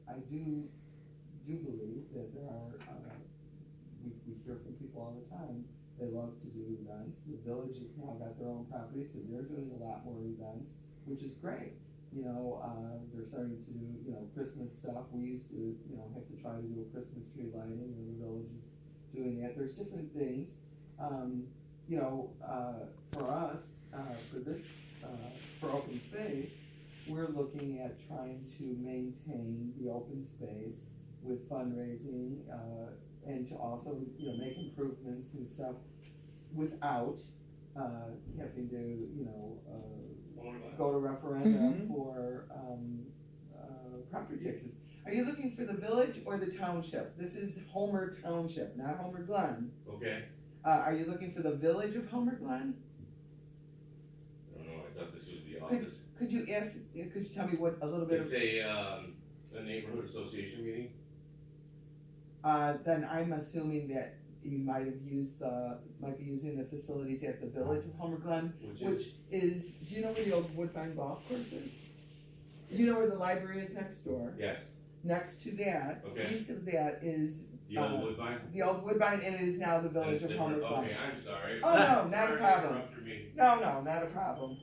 I do believe that there are, we hear from people all the time, they love to do events. The village has now got their own property, so they're doing a lot more events, which is great. They're starting to do, Christmas stuff. We used to, have to try to do a Christmas tree lighting, and the village is doing that. There's different things. For us, for this, for open space, we're looking at trying to maintain the open space with fundraising, and to also, make improvements and stuff without, having to, go to referenda for, property taxes. Are you looking for the village or the township? This is Homer Township, not Homer Glen. Okay. Are you looking for the village of Homer Glen? I don't know, I thought this was the office. Could you tell me what, a little bit It's a neighborhood association meeting? Then I'm assuming that you might be using the facilities at the village of Homer Glen, which is, do you know where the old Woodbine Golf Course is? Do you know where the library is next door? Yes. Next to that, okay. East of that is the old Woodbine? The old Woodbine, and it is now the village of Homer Glen. Okay, I'm sorry. Oh, no, not a problem. No, not a problem.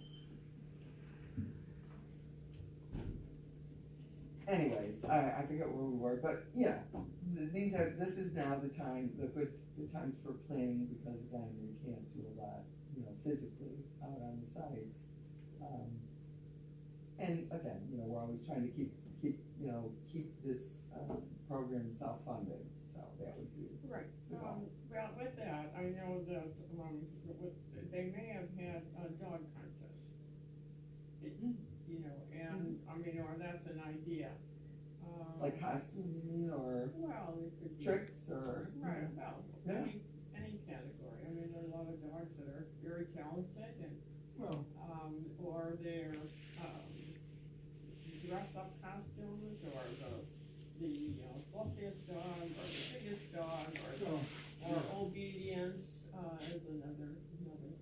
Anyways, I forget where we were, but yeah, this is now the times for planning, because again, we can't do a lot, physically out on the sites. And again, we're always trying to keep this, program self-funded, so that would be. Right, well, with that, I know that, they may have had a dog contest. And, or that's an idea. Like costuming or well, it could be tricks or. right, well, yeah. any category. There are a lot of dogs that are very talented and, or they're, dress-up costumes, or the fluffiest dog, or the biggest dog, or obedience, is another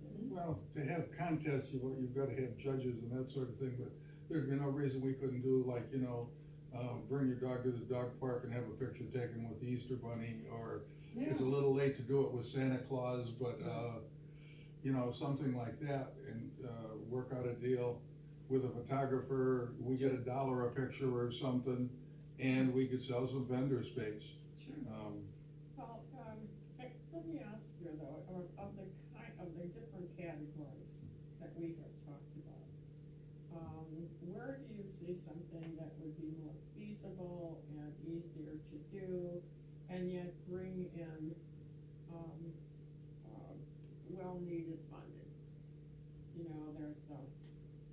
thing. Well, to have contests, you've got to have judges and that sort of thing, but there'd be no reason we couldn't do like, bring your dog to the dog park and have a picture taken with the Easter Bunny, or it's a little late to do it with Santa Claus, but, something like that, and work out a deal with a photographer. We get $1 a picture or something, and we could sell some vendor space. Sure. Let me ask you though, of the different categories that we have talked about, where do you see something that would be more feasible and easier to do, and yet bring in well-needed funding?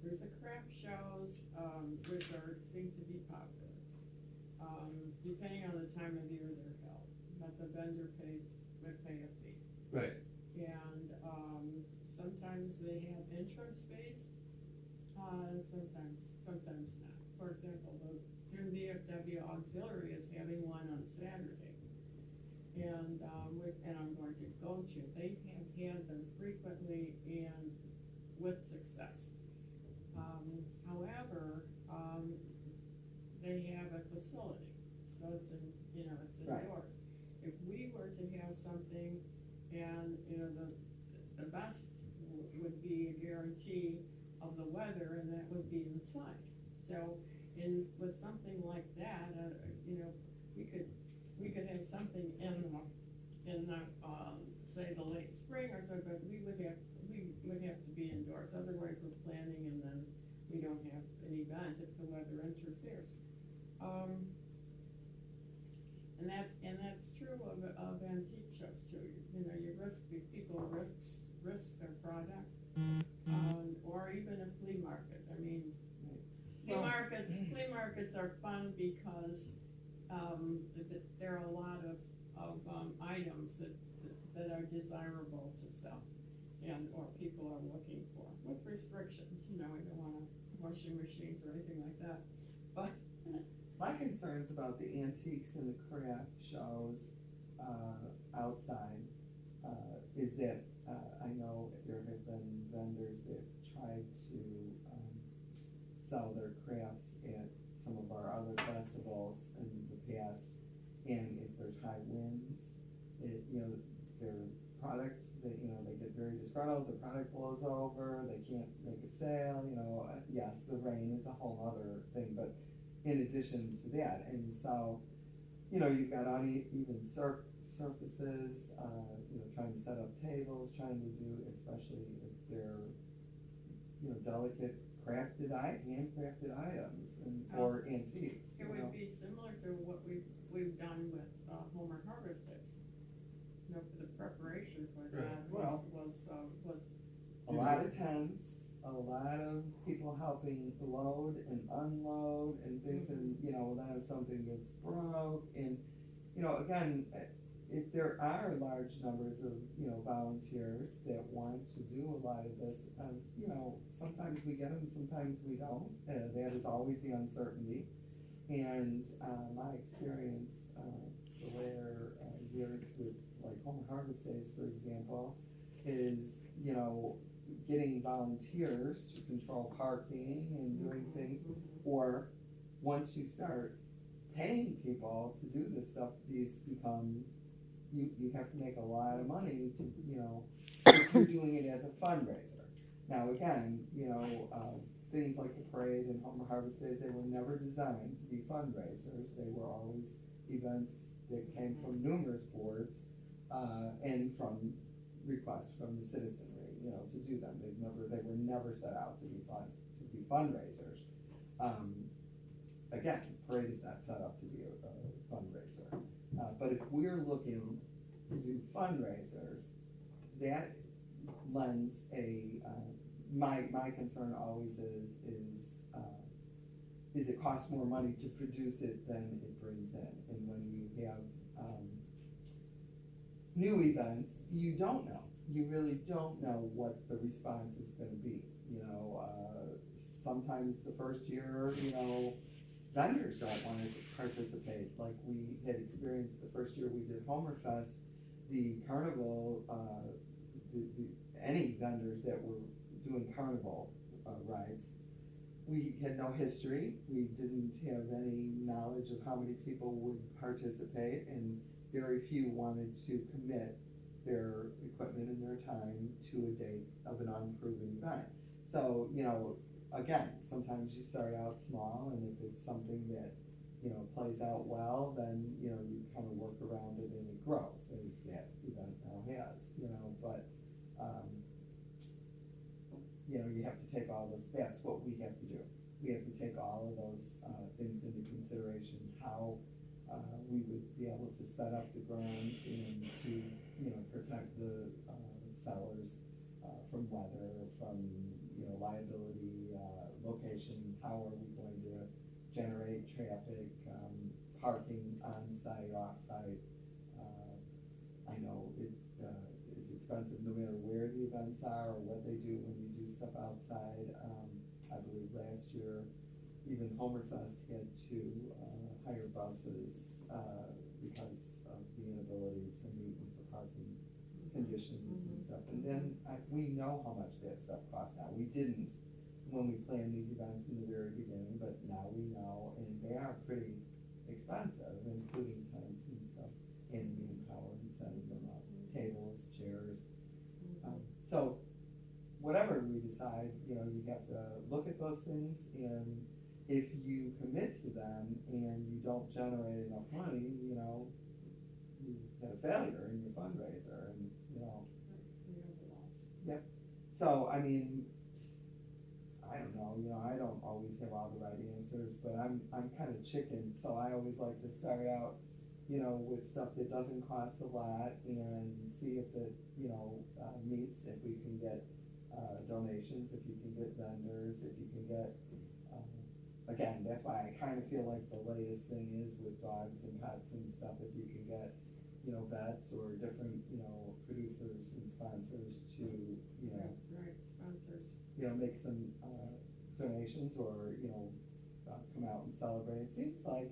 There's the craft shows, which seem to be popular. Depending on the time of year they're held, but the vendor would pay a fee. Right. And sometimes they have entrance fees, sometimes not. For example, the VFW Auxiliary is having one on Saturday, and I'm going to go to. They have had them frequently and with success. However, they have a facility, so it's indoors. Right. If we were to have something, and the best would be a guarantee of the weather, and that would be inside. So, with something like that, we could have something in say the late spring or so, but we would have to be indoors. Otherwise, we're planning and then we don't have an event if the weather interferes. And that's true of antique shows too. People risk their product, or even a flea market. Flea markets are fun because there are a lot of items that are desirable to sell, or people are looking for, with restrictions. We don't want washing machines or anything like that. But my concerns about the antiques and the craft shows outside is that I know there have been vendors that tried to sell their crafts at some of our other festivals, and and if there's high winds, their product, they get very disgruntled, the product blows over, they can't make a sale, yes, the rain is a whole other thing, but in addition to that, and so, you've got uneven surfaces, trying to set up tables, trying to do, especially if they're, delicate handcrafted items or antiques. It would be similar to what we've done with Homer Harvest Days. For the preparation for Right. that Well, was A lot of tents, a lot of people helping load and unload and things, and, then if something gets broke, and, again, if there are large numbers of, volunteers that want to do a lot of this, sometimes we get them, sometimes we don't, that is always the uncertainty, and, my experience, the later years with, like, Home Harvest Days, for example, is, getting volunteers to control parking and doing things, or once you start paying people to do this stuff, these become, you have to make a lot of money to, if you're doing it as a fundraiser. Now, again, things like the parade and Home Harvest Days, they were never designed to be fundraisers. They were always events that came from numerous boards, and from requests from the citizenry, to do them. They were never set out to be fundraisers. Again, parade is not set up to be a fundraiser. But if we're looking to do fundraisers, that lends my concern always is it costs more money to produce it than it brings in. And when you have new events, you don't know. You really don't know what the response is going to be. Sometimes the first year, vendors don't want to participate. Like we had experienced the first year we did Homerfest, the carnival, any vendors that were doing carnival rides, we had no history. We didn't have any knowledge of how many people would participate, and very few wanted to commit their equipment and their time to a date of an unproven event. So, again, sometimes you start out small, and if it's something that, plays out well, then, you kind of work around it and it grows, as that event now has, but, you have to take all this, that's what we have to do. We have to take all of those things into consideration, how we would be able to set up the grounds and to, protect the sellers from weather, from, liability, location, how are we going to generate traffic, parking on-site, off-site. I know it's expensive no matter where the events are or what they do when you do stuff outside. I believe last year, even Homerfest had to hire buses because of the inability to meet with the parking conditions and stuff. And then we know how much that stuff costs now. We didn't when we planned these events in the very beginning, but now we know, and they are pretty expensive, including tents and stuff, and manpower and setting them up, tables, chairs. So whatever we decide, you have to look at those things, and if you commit to them and you don't generate enough money, you had a failure in your fundraiser, and Yep. So, I mean, I don't know, I don't always have all the right answers, but I'm kind of chicken, so I always like to start out, with stuff that doesn't cost a lot and see if it, meets, if we can get donations, if you can get vendors, if you can get, again, that's why I kind of feel like the latest thing is with dogs and pets and stuff, if you can get, vets or different, producers and sponsors to, right, sponsors. make some donations or, come out and celebrate. It seems like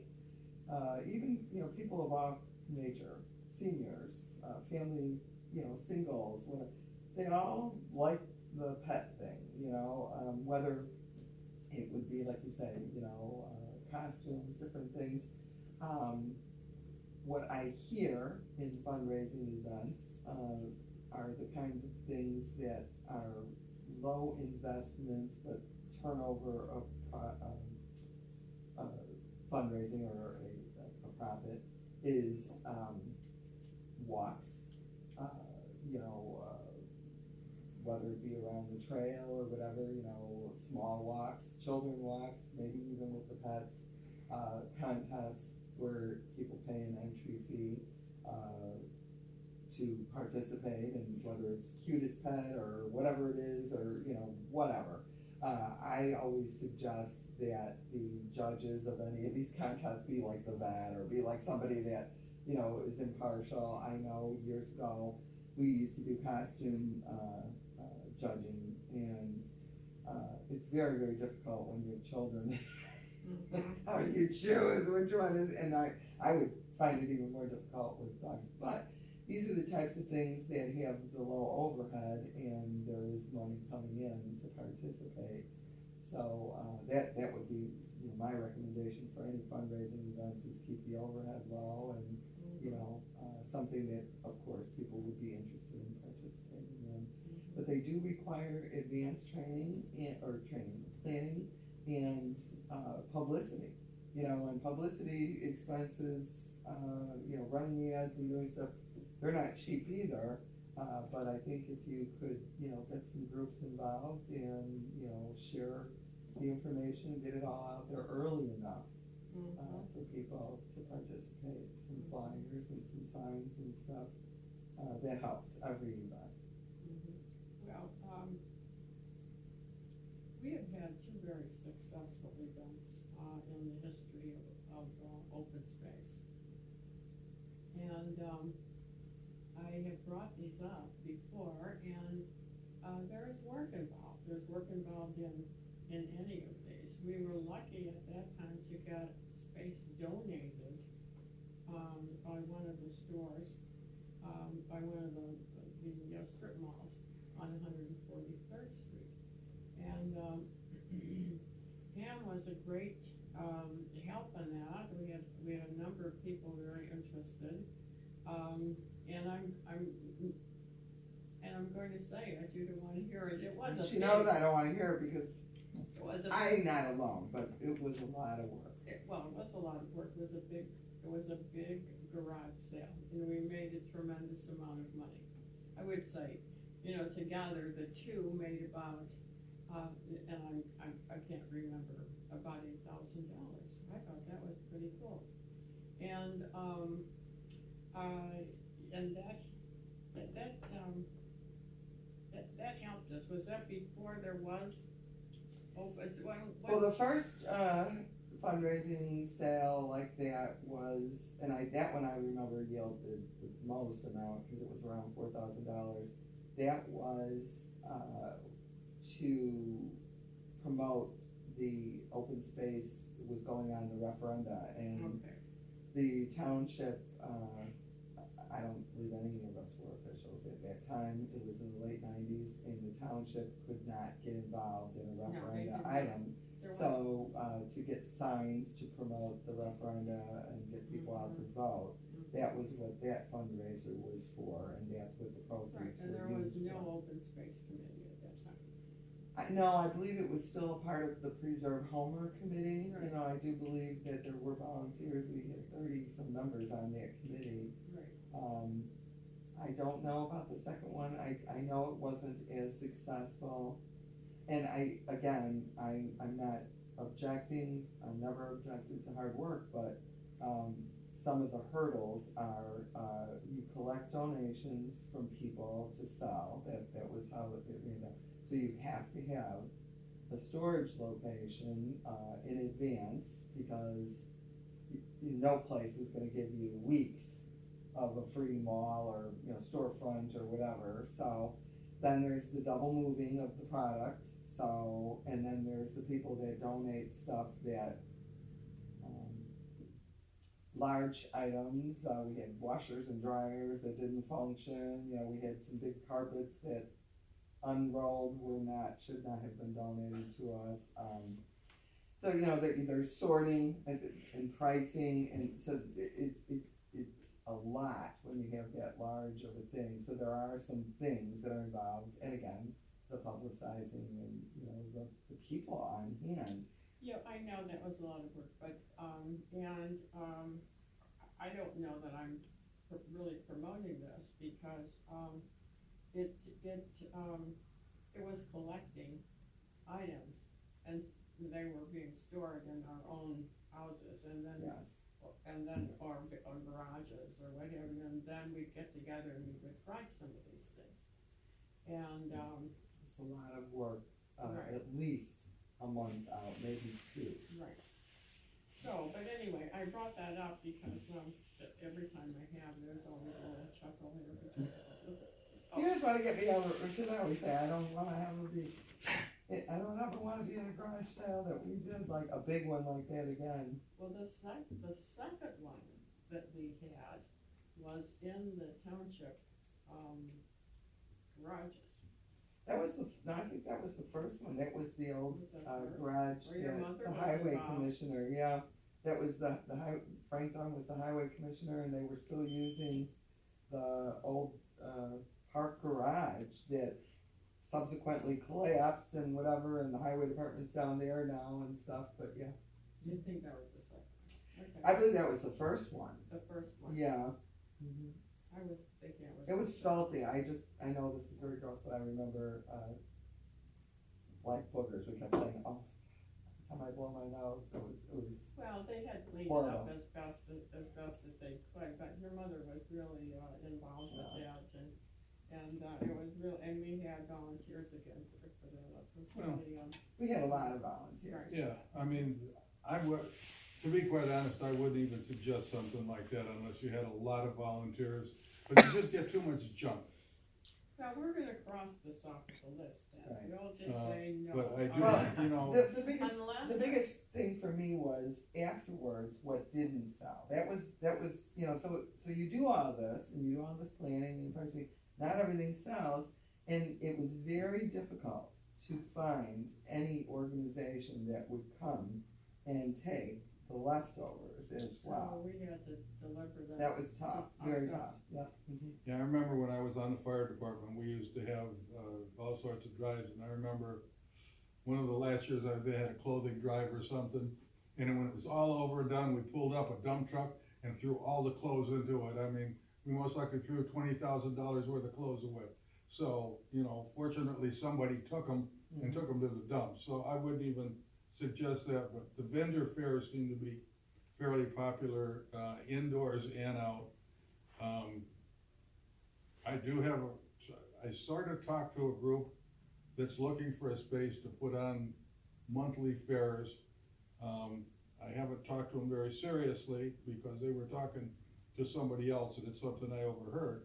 even, people of all nature, seniors, family, singles, they all like the pet thing, whether it would be, like you say, costumes, different things. what I hear in fundraising events, are the kinds of things that are low investment but turnover of, fundraising or a profit is, walks, you know, whether it be around the trail or whatever, you know, small walks, children walks, maybe even with the pets, contests where people pay an entry fee, to participate, and whether it's cutest pet or whatever it is, or, you know, whatever. I always suggest that the judges of any of these contests be like the vet, or be like somebody that, you know, is impartial. I know years ago, we used to do costume, judging, and, it's very, very difficult when you have children. How do you choose which one is, and I would find it even more difficult with dogs, but these are the types of things that have the low overhead, and there is money coming in to participate. So, that would be, you know, my recommendation for any fundraising events, is keep the overhead low, and, you know, something that, of course, people would be interested in participating in. But they do require advanced training, planning, and, publicity. You know, and publicity expenses, you know, running ads and doing stuff, they're not cheap either, but I think if you could, you know, get some groups involved and, you know, share the information, get it all out there early enough, for people to participate, some flyers and some signs and stuff, that helps every event. Well, we have had two very successful events, in the history of open space. And, I have brought these up before, and, there is work involved. There's work involved in any of these. We were lucky at that time to get space donated, by one of the stores, by one of the strip malls on 143rd Street. And, Pam was a great, help in that. We had a number of people very interested. And I'm going to say, if you don't want to hear it, it was a She knows I don't wanna hear it because it was a I'm not alone, but it was a lot of work. It was a lot of work. It was a big garage sale, and we made a tremendous amount of money. I would say, you know, together, the two made about, and I can't remember, about $8,000. I thought that was pretty cool. And, that helped us. Was that before there was open? Well, the first, fundraising sale like that was, and that one I remember yielded the most amount, cause it was around $4,000. That was, to promote the open space that was going on in the referenda, and Okay. the township, I don't believe any of us were officials at that time. It was in the late '90s, and the township could not get involved in a No, they referenda didn't. item. There was- So, to get signs to promote the referenda and get people out to vote, that was what that fundraiser was for, and that's what the Right, proceeds and were there was used no for. open space committee at that time. No, I believe it was still a part of the Preserve Homer Committee. Right. You know, I do believe that there were volunteers. We had 30-some members on that committee. Right. I don't know about the second one. I know it wasn't as successful. And I'm not objecting, I've never objected to hard work, but, some of the hurdles are, you collect donations from people to sell. That was how it, you know, so you have to have a storage location, in advance, because no place is gonna give you weeks of a free mall or, you know, storefront or whatever. So then there's the double moving of the product, so, and then there's the people that donate stuff that, large items, we had washers and dryers that didn't function, you know, we had some big carpets that unrolled should not have been donated to us. So, you know, there's sorting and pricing, and so it's a lot when you have that large of a thing, so there are some things that are involved, and again, the publicizing and, you know, the people on hand. Yeah, I know that was a lot of work, but, I don't know that I'm really promoting this because, it was collecting items and they were being stored in our own houses and then, Yes, or garages or whatever, and then we'd get together and we would price some of these things. And, it's a lot of work, Right. at least a month out, maybe two. right. So, but anyway, I brought that up because, every time I have, there's always a little chuckle here. You just wanna get me out of, because I always say, I don't wanna ever be in a garage sale that we did, like, a big one like that again. Well, the second one that we had was in the township, garages. That was no, I think that was the first one, that was the old, Was that first? garage, Or your that mother the was highway involved? commissioner, yeah. That was Frank Dunn was the highway commissioner, and they were still using the old, park garage that subsequently collapsed and whatever, and the highway department's down there now and stuff, but yeah. You think that was the second one? Okay. I believe that was the first one, The first one. yeah. I was thinking it was. It was the second. filthy, I know this is very gross, but I remember, like boogers, we kept saying, oh, every time I blow my nose, it was, Well, they had cleaned it Horrible. up as best as they could, but your mother was really, involved with that and it was real, and we had volunteers again for the, we had a lot of volunteers. Right. Yeah, I mean, to be quite honest, I wouldn't even suggest something like that unless you had a lot of volunteers, but you just get too much junk. Now, we're gonna cross this off the list then, Right. we'll just say no. But I do, Well, you know, The biggest, Unless the biggest thing for me was afterwards, what didn't sell. That was, you know, so you do all this, and you do all this planning and pricing, not everything sells, and it was very difficult to find any organization that would come and take the leftovers as So well. we had to deliver that. That was tough, very tough, ourselves. yeah. yeah, I remember when I was on the fire department, we used to have, all sorts of drives, and I remember one of the last years they had a clothing drive or something, and when it was all over and done, we pulled up a dump truck and threw all the clothes into it. I mean, we most likely threw $20,000 worth of clothes away. So, you know, fortunately, somebody took them and took them to the dump, so I wouldn't even suggest that, but the vendor fairs seem to be fairly popular, indoors and out. I sort of talked to a group that's looking for a space to put on monthly fairs. I haven't talked to them very seriously because they were talking to somebody else and it's something I overheard.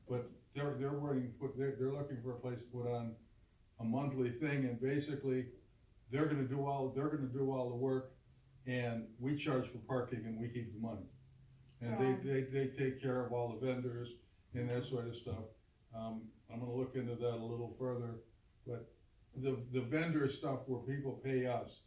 But they're looking for a place to put on a monthly thing, and basically they're gonna do all the work, and we charge for parking and we keep the money. And they take care of all the vendors and that sort of stuff. I'm gonna look into that a little further, but the vendor stuff where people pay us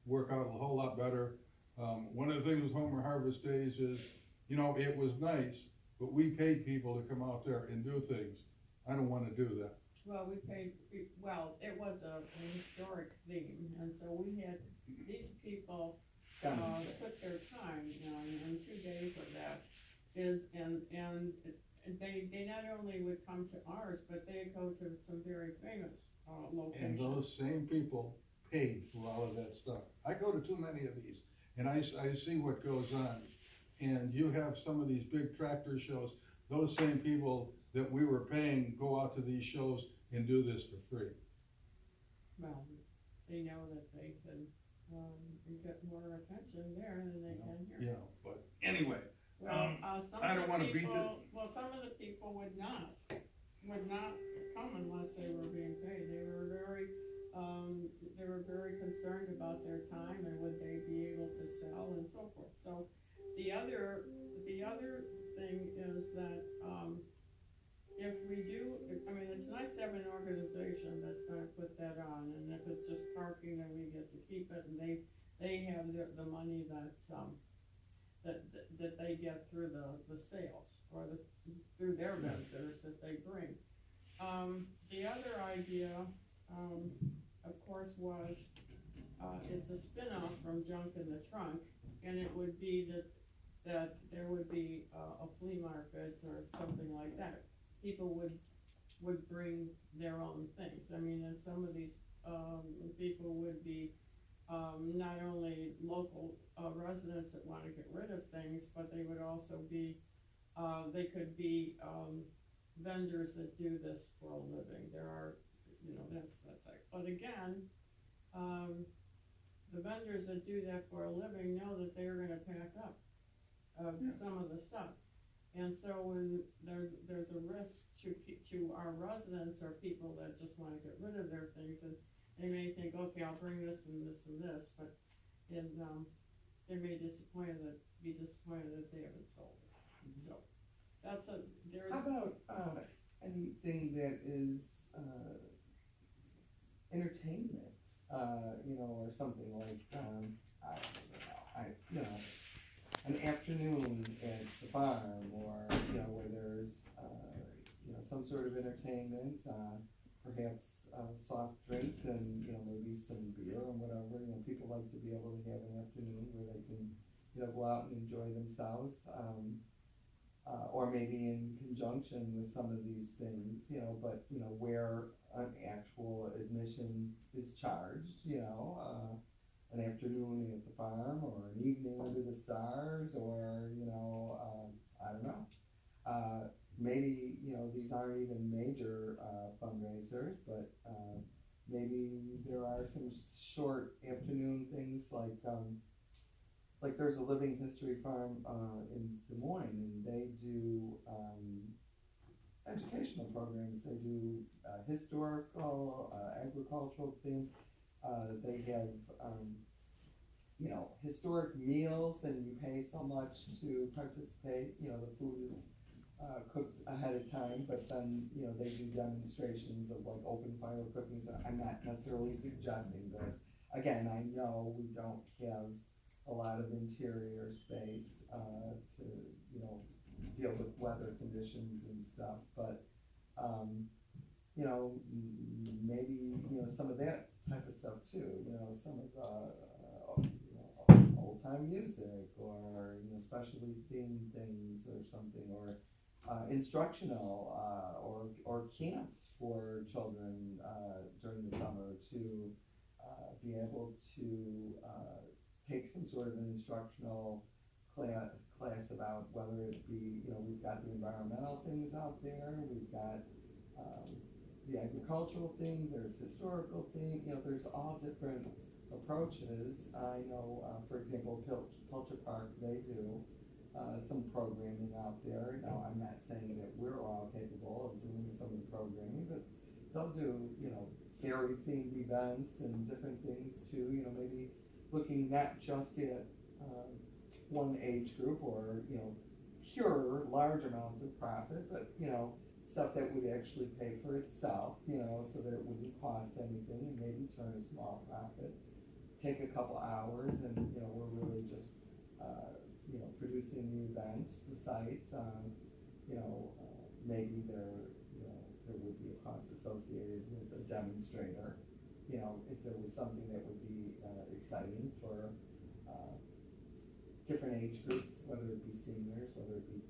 work out a whole lot better. One of the things with Homer Harvest Days is, you know, it was nice, but we paid people to come out there and do things. I don't wanna do that. Well, it was a historic theme, and so we had, these people, took their time, you know, and 2 days of that is, and they not only would come to ours, but they'd go to some very famous, locations. And those same people paid for all of that stuff. I go to too many of these, and I see what goes on. And you have some of these big tractor shows, those same people that we were paying go out to these shows and do this for free. Well, they know that they can, get more attention there than they can here. Yeah, but anyway, Well, I don't wanna beat some of the people would not come unless they were being paid. They were very concerned about their time and would they be able to sell and so forth. So the other thing is that, if we do, I mean, it's nice to have an organization that's gonna put that on, and if it's just parking, then we get to keep it, and they have the money that they get through the sales, or through their vendors that they bring. The other idea, of course, was, it's a spin-off from Junk in the Trunk, and it would be that there would be a flea market or something like that. People would bring their own things. I mean, and some of these, people would be, not only local, residents that wanna get rid of things, but they would also be, they could be, vendors that do this for a living. There are, that's that type. But again, the vendors that do that for a living know that they're gonna pack up, some of the stuff. And so when there's a risk to our residents or people that just wanna get rid of their things, and they may think, okay, I'll bring this and this and this, but they may be disappointed that they haven't sold it. So there's. How about, anything that is, entertainment, or something like, an afternoon at the farm, or, where there's, some sort of entertainment, perhaps, soft drinks and, maybe some beer and whatever, people like to be able to have an afternoon where they can, go out and enjoy themselves, or maybe in conjunction with some of these things, but, where an actual admission is charged, an afternoon at the farm, or an evening under the stars, or, I don't know. Maybe, these aren't even major, fundraisers, but, maybe there are some short afternoon things like there's a Living History Farm, in Des Moines, and they do, educational programs. They do, historical, agricultural things. They have, historic meals, and you pay so much to participate. The food is, cooked ahead of time, but then, they do demonstrations of like open fire cooking. So I'm not necessarily suggesting this. Again, I know we don't have a lot of interior space, to, deal with weather conditions and stuff, but, maybe, some of that type of stuff too, some of the, old time music, or, specialty themed things or something, or, instructional, or camps for children, during the summer to, be able to, take some sort of an instructional class about whether it be, we've got the environmental things out there, we've got, the agricultural thing, there's historical thing, there's all different approaches. I know, for example, Culture Park, they do, some programming out there. Now, I'm not saying that we're all capable of doing some of the programming, but they'll do, fairy themed events and different things too, maybe looking not just at, one age group, or, pure large amounts of profit, but, stuff that would actually pay for itself, so that it wouldn't cost anything, and maybe turn a small profit, take a couple hours, and, we're really just, producing the events, the site, maybe there would be a cost associated with a demonstrator, if there was something that would be, exciting for, different age groups, whether it be seniors, whether it be,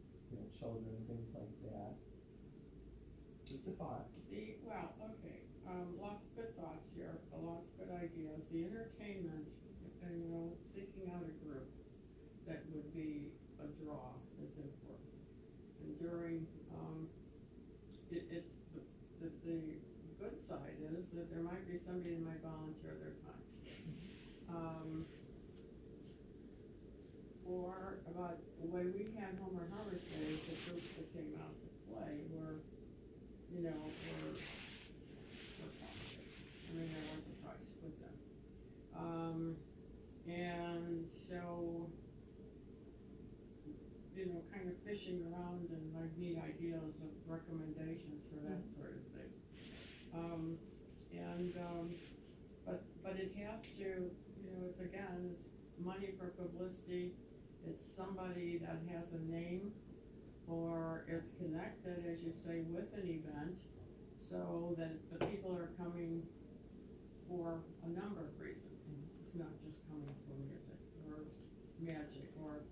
children, things like that. Just a thought. Okay, lots of good thoughts here, lots of good ideas. The entertainment, and, seeking out a group that would be a draw is important. And during, it's the good side is that there might be somebody that might volunteer their time. Or about the way we had Homer Harvest Days, the groups that came out to play were sponsored. I mean, there was a price with them. And so, kind of fishing around, and I need ideas of recommendations for that sort of thing. But it has to, it's money for publicity, it's somebody that has a name, or it's connected, as you say, with an event, so that the people are coming for a number of reasons. It's not just coming for music, or magic, or.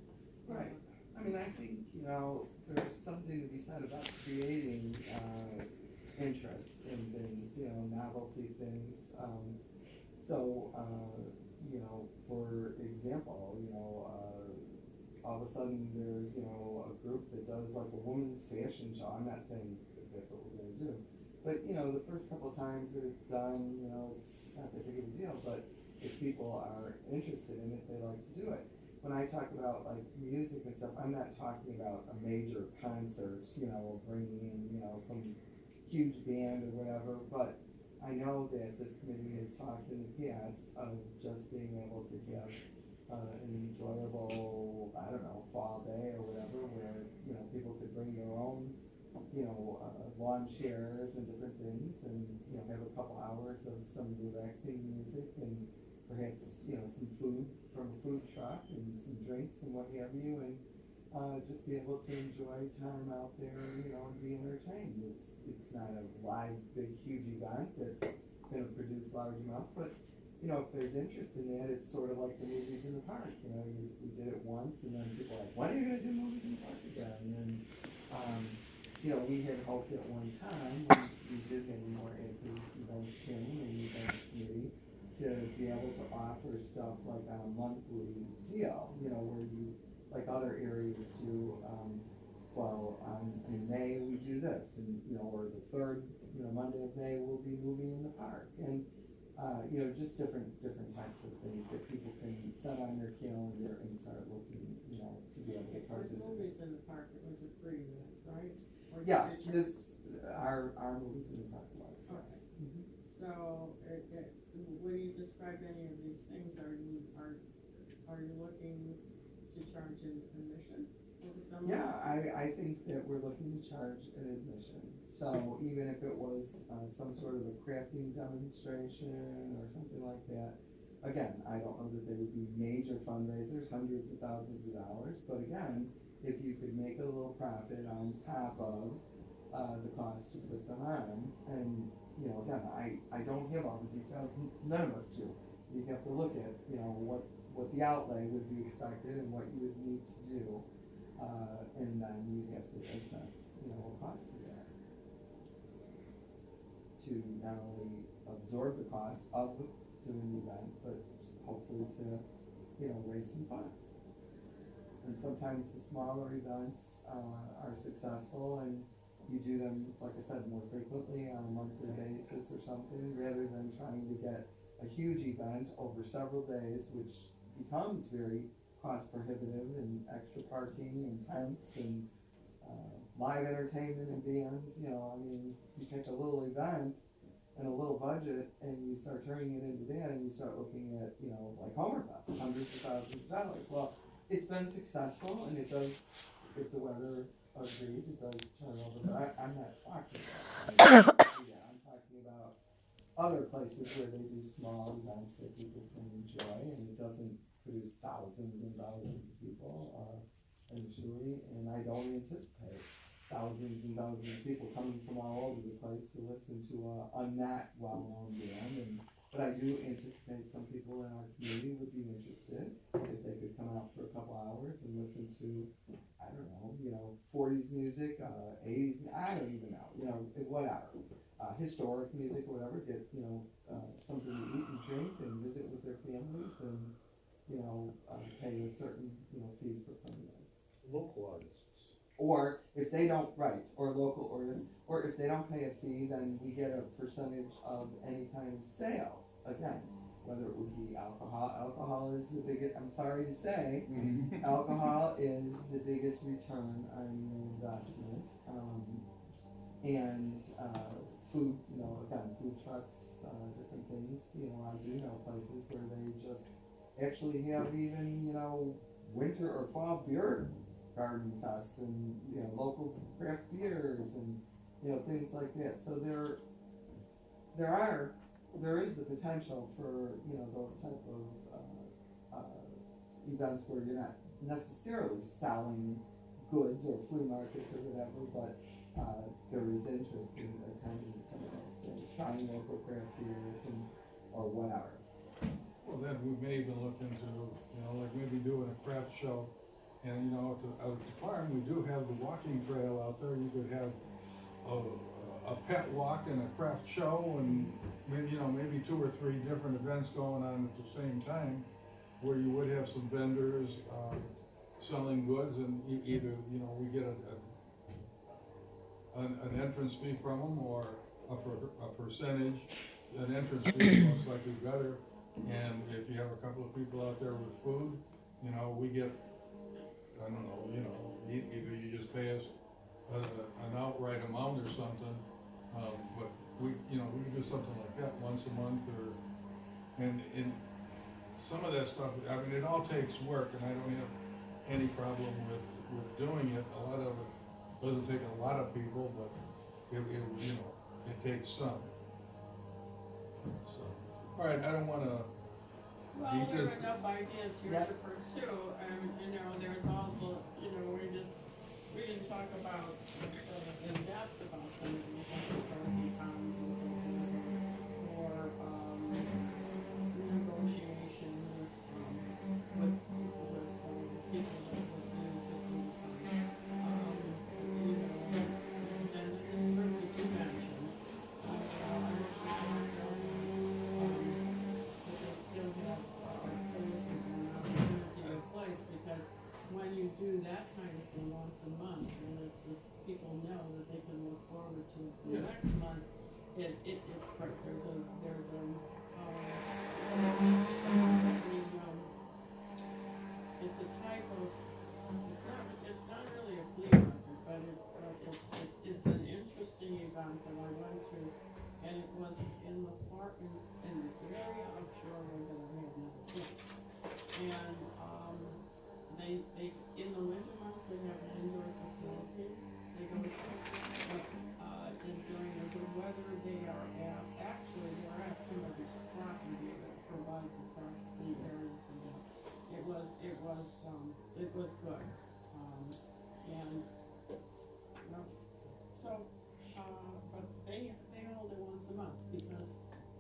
Right. I mean, I think, there's something to be said about creating, interest in things, novelty things. For example, all of a sudden there's, a group that does like a woman's fashion show. I'm not saying that's what we're gonna do, but, the first couple of times that it's done, it's not that big of a deal, but if people are interested in it, they like to do it. When I talk about like music and stuff, I'm not talking about a major concert, bringing in, some huge band or whatever, but I know that this committee has talked in the past of just being able to have an enjoyable, I don't know, fall day or whatever, where, people could bring their own, lawn chairs and different things, and, have a couple hours of some relaxing music and perhaps, some food from a food truck and some drinks and what have you, and just be able to enjoy time out there, and be entertained. It's not a live, big, huge event that's going to produce large amounts, but, if there's interest in that, it's sort of like the movies in the park. We did it once, and then people are like, when are you going to do movies in the park again? And, we had hoped at one time, we did have a more active events team and events committee, to be able to offer stuff like on a monthly deal, where you, like other areas do, in May we do this, and, or the third, Monday of May we'll be moving in the park, and, just different types of things that people can set on their calendar and start looking, to be able to participate. Movies in the park, it was a free event, right? Or Yes, our movies in the park was, yes. Okay. Mhm. So, when you describe any of these things, are you looking to charge an admission for some of Yeah, this? I think that we're looking to charge an admission. So even if it was some sort of a crafting demonstration or something like that, again, I don't know that they would be major fundraisers, hundreds of thousands of dollars, but again, if you could make a little profit on top of the cost to put them on, and, again, I don't have all the details, none of us do. You have to look at, what the outlay would be expected and what you would need to do, and then you have to assess, a cost of that. To not only absorb the cost of doing the event, but hopefully to, raise some funds. And sometimes the smaller events are successful, and you do them, like I said, more frequently on a monthly basis or something, rather than trying to get a huge event over several days, which becomes very cost prohibitive, and extra parking and tents and live entertainment and bands. You take a little event and a little budget and you start turning it into that, and you start looking at, like Homerfest, hundreds of thousands of dollars. Well, it's been successful, and it does, if the weather agrees, it does turn over, but I'm not talking about that. I'm talking about other places where they do small events that people can enjoy, and it doesn't produce thousands and thousands of people, initially, and I don't anticipate thousands and thousands of people coming from all over the place to listen to a not well-known band, but I do anticipate some people in our community would be interested if they could come out for a couple hours and listen to, I don't know, 40s music, 80s, I don't even know, whatever, historic music or whatever, get, something to eat and drink and visit with their families, and, pay a certain, fee for coming in. Local artists. Or if they don't, right, or local artists, or if they don't pay a fee, then we get a percentage of any kind of sales, again, whether it would be alcohol. Alcohol is the biggest, I'm sorry to say, alcohol is the biggest return on your investment, and food, again, food trucks, different things, I do know places where they just actually have even, winter or fall beer garden fests, and, local craft beers, and, things like that. So there is the potential for, those type of, events where you're not necessarily selling goods or flea markets or whatever, but, there is interest in attending some of those things, trying local craft beers or whatever. Well, then we may even look into, like maybe doing a craft show. And, out at the farm, we do have the walking trail out there. You could have a pet walk and a craft show and maybe 2 or 3 different events going on at the same time, where you would have some vendors, selling goods, and either, we get an entrance fee from them, or a percentage. An entrance fee is most likely better, and if you have a couple of people out there with food, we get, I don't know, either you just pay us an outright amount or something, but we can do something like that once a month, and some of that stuff, I mean, it all takes work, and I don't have any problem with doing it. A lot of it doesn't take a lot of people, but it takes some. So, all right, I don't want to. Well, there are enough ideas here to pursue, and, there's all the, we didn't talk about, in depth about some of these, like pros and cons and so forth, or, negotiation with people that would be interested in, and then there's certainly you mentioned, when you do that kind of thing once a month, and people know that they can look forward to the next month, it's great. There's a it's a type of, it's not really a flea market, but it's an interesting event that I went to, and it was in the park, in the area of Shoreway that I had never been. And, they, in the winter months, they have an indoor facility, they go to, but, during the good weather, they're at somebody's property that provides the area for them. It was good, and, but they hold it once a month, because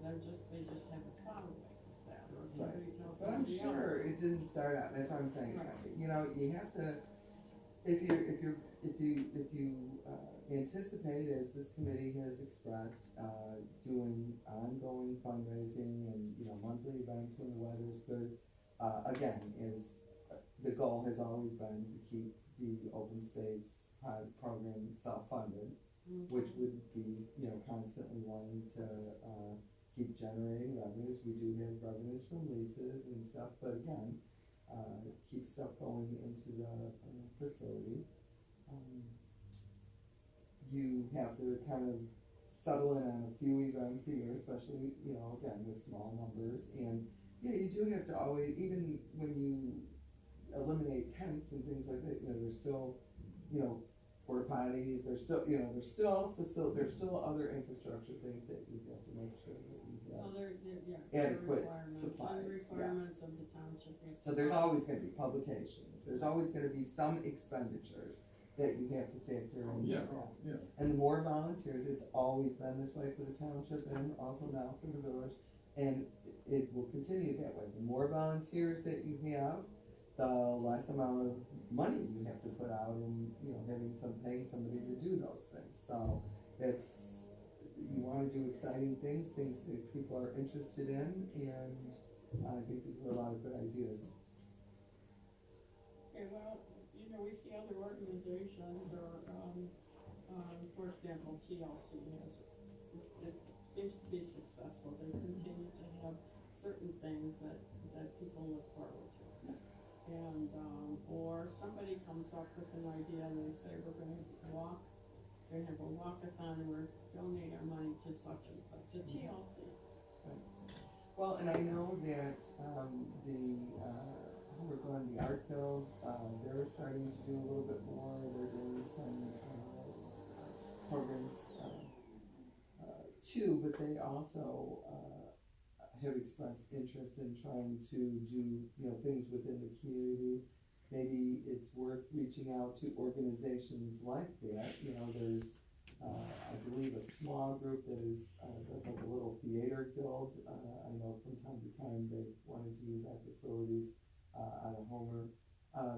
they just haven't thought of it like that, or somebody tells But I'm somebody else. sure it didn't start out, that's what I'm saying, you have to, if you anticipate, as this committee has expressed, doing ongoing fundraising and, monthly events when the weather's good, again, the goal has always been to keep the open space program self-funded, which would be, constantly wanting to, keep generating revenues. We do have revenues from leases and stuff, but again, keep stuff going into the facility. You have to kind of settle in on a few events a year, especially, again, with small numbers. And, you do have to always, even when you eliminate tents and things like that, there's still, porta potties, there's still other infrastructure things that you have to make sure that you have adequate supplies. And requirements of the township. So there's always gonna be publications, there's always gonna be some expenditures that you have to factor in. And the more volunteers, it's always been this way for the township and also now for the village, and it will continue that way. The more volunteers that you have, the less amount of money you have to put out in, paying somebody to do those things. So you wanna do exciting things that people are interested in, and I think these were a lot of good ideas. Okay, well, we see other organizations, or, for example, TLC it seems to be successful. They continue to have certain things that people look forward to. And, or somebody comes up with an idea and they say, we're gonna have a walkathon, and we're donating our money to such and such, a TLC. Well, and I know that, the Art Guild, they're starting to do a little bit more. They're doing some, programs, too, but they also, have expressed interest in trying to do, things within the community. maybe it's worth reaching out to organizations like that, there's, I believe a small group that is, does like a little theater guild, I know from time to time they wanted to use our facilities, out of Homer.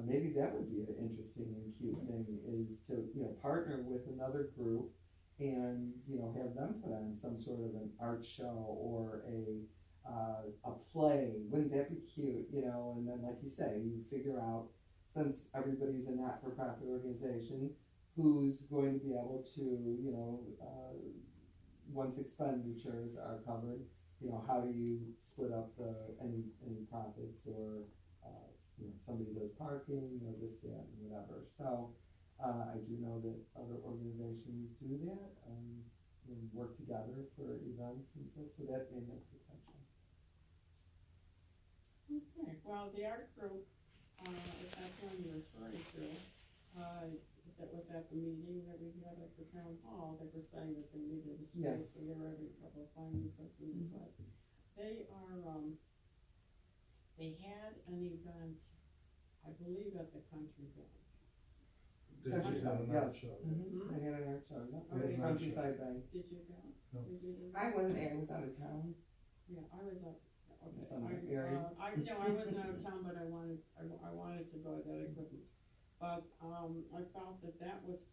Maybe that would be an interesting and cute thing, is to, partner with another group and, have them put on some sort of an art show or a play. Wouldn't that be cute, and then like you say, you figure out, since everybody's a not-for-profit organization, who's going to be able to, once expenditures are covered, how do you split up any profits, or, somebody does parking, this, that, and whatever. So, I do know that other organizations do that, and work together for events and stuff, so that may have potential. Okay, well, the art group, if that's one you're referring to, that was at the meeting that we had at the town hall, they were saying that they needed a space, Yes. so they're having trouble finding something, but they are, they had an event, I believe at the country club. They just had an art show. Mm-hmm. They had an art show, yeah. Oh, they had an art show. Countryside Bank. Did you go? No. Did you? I wasn't, I was out of town. Yeah, I was up, okay, Somewhere area. no, I wasn't out of town, but I wanted to go that I couldn't. But, I felt that was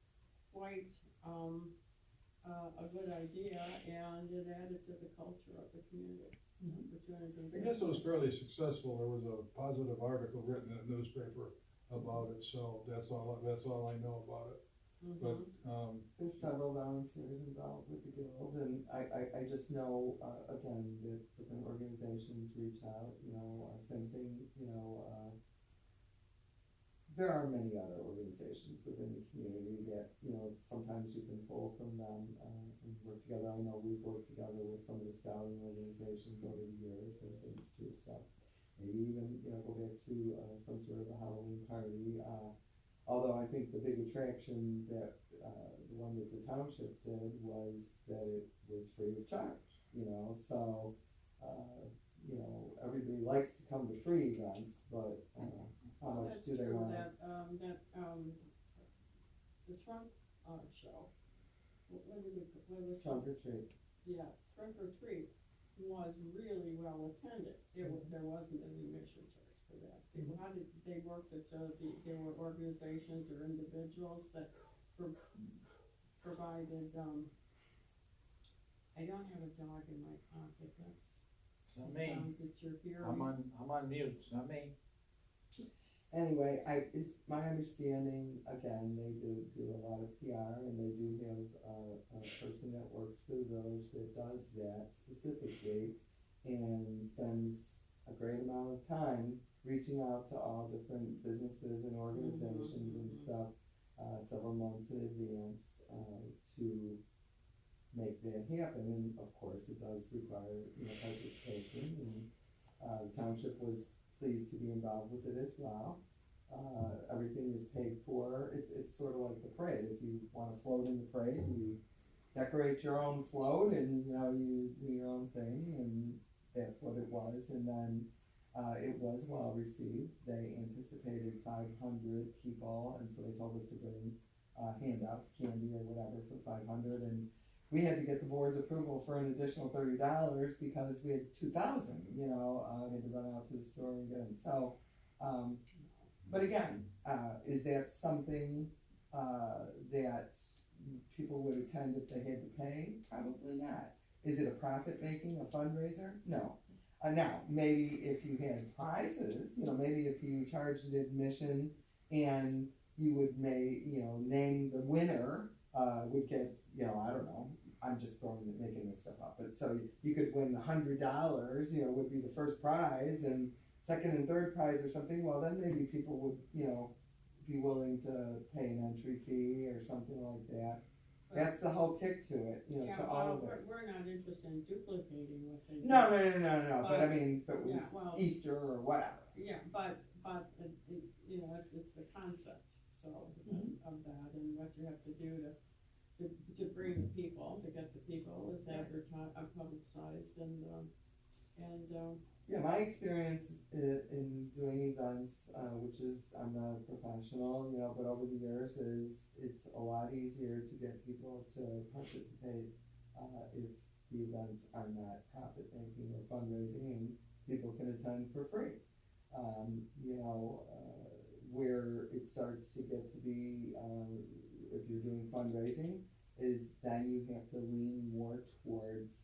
quite, a good idea, and it added to the culture of the community. I guess it was fairly successful. There was a positive article written in the newspaper about it, so that's all I know about it. But, There's several volunteers involved with the guild, and I just know, again, that different organizations reach out, same thing, there are many other organizations within the community that, sometimes you can pull from them, and work together. I know we've worked together with some of the scouting organizations over the years and things too, so maybe even, go back to, some sort of a Halloween party, although I think the big attraction that, the one that the township did was that it was free of charge, so, everybody likes to come to free events, but, how much do they want? That's true, the trunk, show, what was Trunk or treat. Yeah, trunk or treat was really well attended. There wasn't an admission charge for that. How did they work it, so there were organizations or individuals that provided, I don't have a dog in my pocket, that's It's not the me. sound that you're hearing. I'm on mute, it's not me. Anyway, it's my understanding, again, they do a lot of PR, and they do have a person that works for the village that does that specifically, and spends a great amount of time reaching out to all different businesses and organizations and stuff, several months in advance, to make that happen. And of course, it does require, participation, and, the township was pleased to be involved with it as well. Everything is paid for. It's sort of like the parade. If you want to float in the parade, you decorate your own float, and, you do your own thing, and that's what it was. And then, it was well received. They anticipated 500 people, and so they told us to bring, handouts, candy or whatever for 500, and we had to get the board's approval for an additional $30 because we had 2,000, I had to run out to the store and get them. So, but again, is that something, that people would attend if they had to pay? Probably not. Is it a profit making, a fundraiser? No. Now, maybe if you had prizes, maybe if you charged the admission and you would name the winner, would get, I don't know, I'm just making this stuff up, but so you could win $100, would be the first prize, and second and third prize or something. Well, then maybe people would, be willing to pay an entry fee or something like that. That's the whole kick to it, to all of it. We're not interested in duplicating what they do. No, but I mean, if it was Yeah, well, Easter or whatever. Yeah, but it's the concept, so, of that, and what you have to do to bring the people, to get the people, is advertised, publicized, and Yeah, my experience in doing events, which is, I'm not a professional, you know, but over the years is, it's a lot easier to get people to participate, if the events are not profit making or fundraising and people can attend for free. You know, where it starts to get to be, if you're doing fundraising, is then you have to lean more towards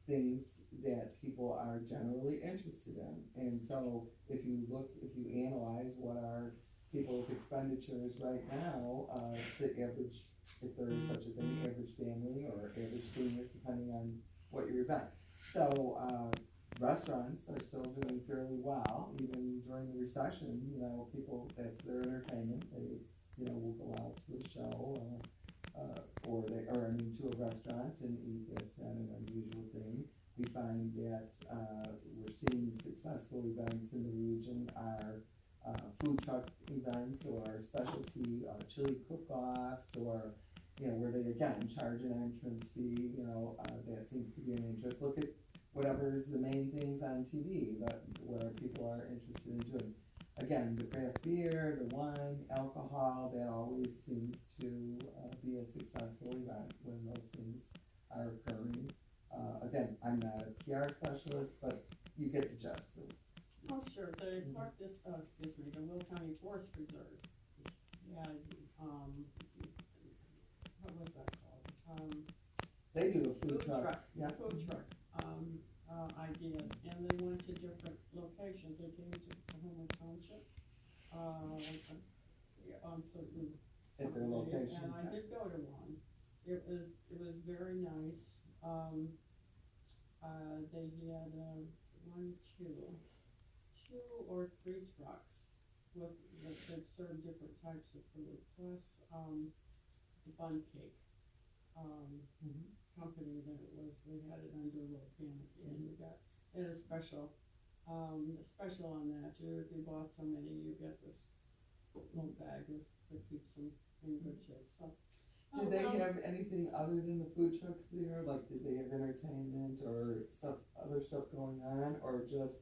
things that people are generally interested in. And so if you analyze what are people's expenditures right now, the average, if there is such a thing, average family or average seniors, depending on what your event. So, restaurants are still doing fairly well, even during the recession, you know, people, that's their entertainment, they, you know, will go out to a show, to a restaurant and eat, that's not an unusual thing. We find that, we're seeing successful events in the region are, food truck events or specialty, chili cook-offs, or, you know, where they again charge an entrance fee, you know, that seems to be an interest. Look at whatever is the main things on TV, that where people are interested in doing. Again, the craft beer, the wine, alcohol, that always seems to be a successful event when those things are occurring. Again, I'm not a PR specialist, but you get the gist of it. Oh, sure, the Will County Forest Preserve, yeah, what was that called? They do a food truck. Yeah. Food truck, ideas, and they went to different locations, they came to Township, on certain At their days, locations, and I yeah. did go to one. It was very nice, they had, two or three trucks that served different types of food, plus, the bun cake, company that it was, they had it under a little canopy, and you got, they had a special on that, if you bought so many, you get this little bag that keeps them in good shape, so. Did they have anything other than the food trucks there? Like, did they have entertainment or other stuff going on, or just,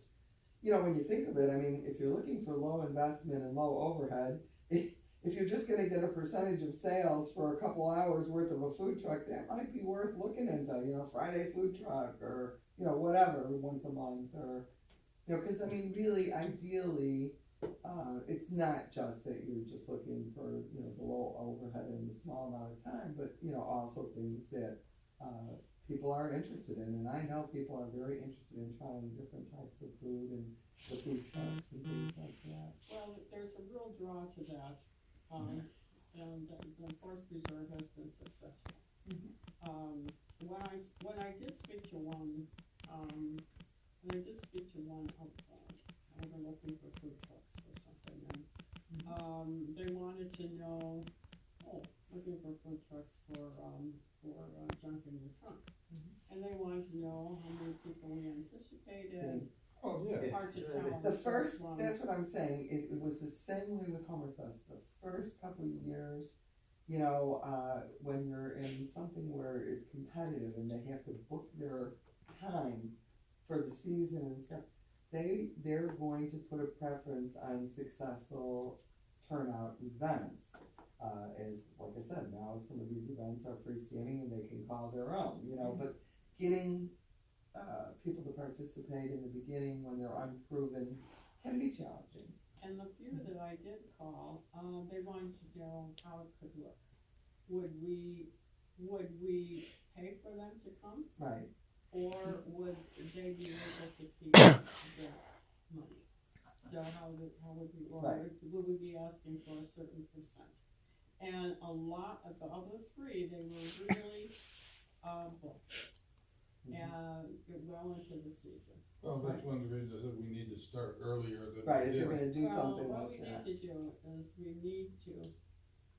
you know, when you think of it, I mean, if you're looking for low investment and low overhead, if you're just gonna get a percentage of sales for a couple hours worth of a food truck, that might be worth looking into, you know, Friday food truck, or, you know, whatever, once a month, or, you know, cause I mean, really, ideally, it's not just that you're just looking for, you know, the low overhead in the small amount of time, but, you know, also things that, people are interested in, and I know people are very interested in trying different types of food and the food trucks and things like that. Well, there's a real draw to that, and the Forest Preserve has been successful. When I did speak to one, they were looking for food trucks or something, and, they wanted to know, looking for food trucks for junk in your trunk. And they wanted to know how many people we anticipated. Oh, yeah. Hard to tell. The first, that's what I'm saying, it was the same way with Hummerfest, the first couple of years, you know, when you're in something where it's competitive and they have to book their time for the season and stuff, they're going to put a preference on successful turnout events. As, like I said, now some of these events are freestanding and they can call their own, you know, but getting people to participate in the beginning when they're unproven can be challenging. And the few that I did call, they wanted to know how it could look. Would we pay for them to come? Right. Or would they be able to keep their money? So how would we, or Right. would we be asking for a certain percent? And a lot of the other three, they were really, booked. And well into the season. Well, that's one of the reasons I said we need to start earlier than. Right, if you're gonna do something Well, what like we that. need to do is we need to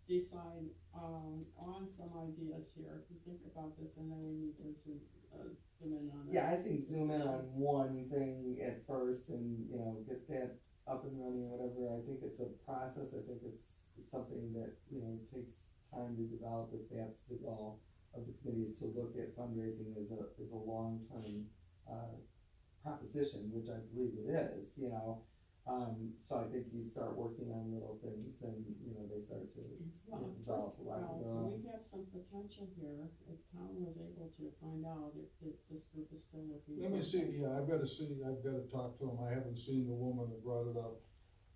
decide, on some ideas here, to think about this, and then we need to zoom in on it. Yeah, I think zoom in on one thing at first and, you know, get that up and running, whatever. I think it's a process, I think it's something that, you know, takes time to develop, if that's the goal of the committee, is to look at fundraising as a long-term, proposition, which I believe it is, you know. So I think you start working on little things and, you know, they start to develop a lot of their Well, own. we have some potential here, if town was able to find out if this group is still looking. Let me for see, things. yeah, I've gotta talk to him, I haven't seen the woman that brought it up.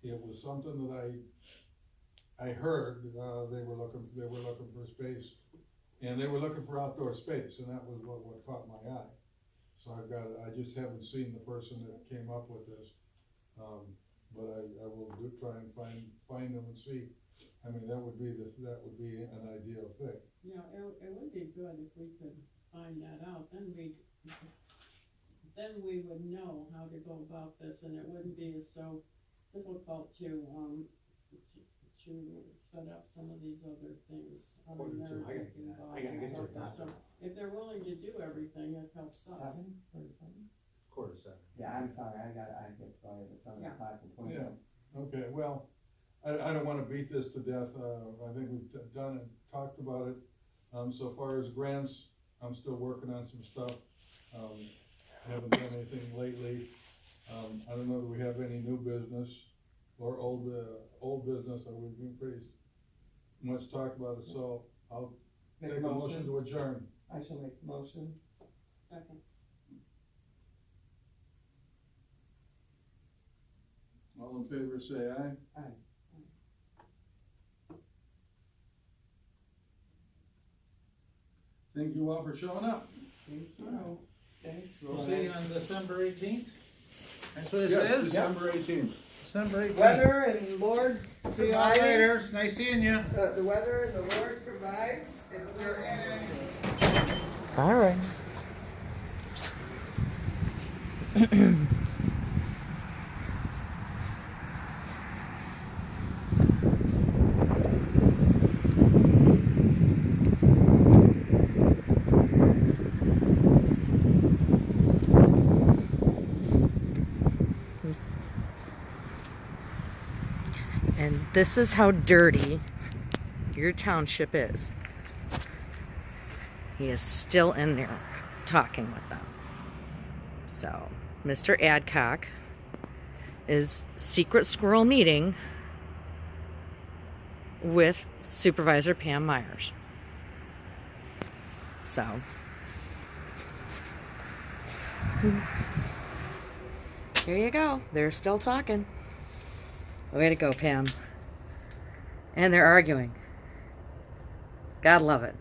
It was something that I heard, they were looking for space, and they were looking for outdoor space, and that was what caught my eye. So I just haven't seen the person that came up with this, but I will try and find them and see. I mean, that would be an ideal thing. Yeah, it would be good if we could find that out, then we would know how to go about this, and it wouldn't be so difficult to set up some of these other things. I gotta get to that. So if they're willing to do everything, it helps us. 7:47? 7:45. Yeah, I'm sorry, I get fired at 7:05 and Yeah. Okay, well, I don't wanna beat this to death, I think we've done and talked about it. So far as grants, I'm still working on some stuff, haven't done anything lately. I don't know, do we have any new business or old business that we've been pretty much talked about it, so I'll Make take a motion to adjourn. I shall make a motion. Second. All in favor, say aye. Aye. Thank you all for showing up. Thank you. Thanks, We'll see you Roy. on December 18th. That's what it Yes, says? December 18th. December 18th. Weather and Lord See you all providing. later, it's nice seeing you. The weather and the Lord provides if we're in. All right. And this is how dirty your township is. He is still in there talking with them. So, Mr. Adcock is secret squirrel meeting with Supervisor Pam Myers. So, here you go. They're still talking. Way to go, Pam. And they're arguing. God love it.